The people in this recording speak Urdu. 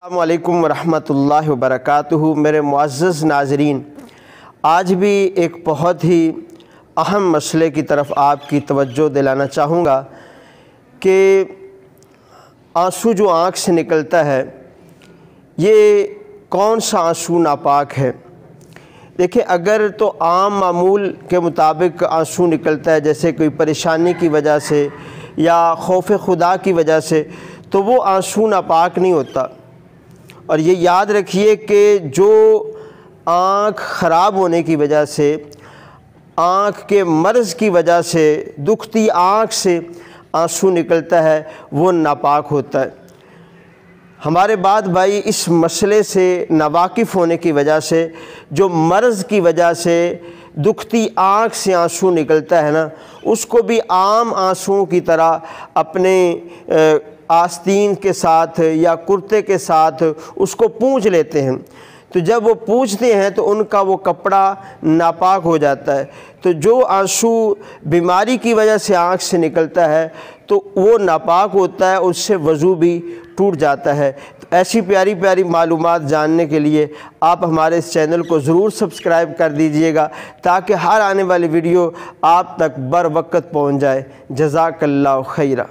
السلام علیکم ورحمۃ اللہ وبرکاتہ۔ میرے معزز ناظرین، آج بھی ایک بہت ہی اہم مسئلے کی طرف آپ کی توجہ دلانا چاہوں گا کہ آنسو جو آنکھ سے نکلتا ہے یہ کون سا آنسو ناپاک ہے؟ دیکھیں، اگر تو عام معمول کے مطابق آنسو نکلتا ہے جیسے کوئی پریشانی کی وجہ سے یا خوف خدا کی وجہ سے، تو وہ آنسو ناپاک نہیں ہوتا۔ اور یہ یاد رکھیے کہ جو آنکھ خراب ہونے کی وجہ سے، آنکھ کے مرض کی وجہ سے، دکھتی آنکھ سے آنسو نکلتا ہے وہ ناپاک ہوتا ہے۔ ہمارے بعد بھائی اس مسئلے سے ناواقف ہونے کی وجہ سے جو مرض کی وجہ سے دکھتی آنکھ سے آنسو نکلتا ہے نا، اس کو بھی عام آنسوؤں کی طرح اپنے آستین کے ساتھ یا کرتے کے ساتھ اس کو پونچھ لیتے ہیں۔ تو جب وہ پونچھتے ہیں تو ان کا وہ کپڑا ناپاک ہو جاتا ہے۔ تو جو آنسو بیماری کی وجہ سے آنکھ سے نکلتا ہے تو وہ ناپاک ہوتا ہے، اس سے وضو بھی ٹوٹ جاتا ہے۔ تو ایسی پیاری پیاری معلومات جاننے کے لیے آپ ہمارے اس چینل کو ضرور سبسکرائب کر دیجئے گا تاکہ ہر آنے والی ویڈیو آپ تک بر وقت پہنچ جائے۔ جزاک اللہ خیرہ۔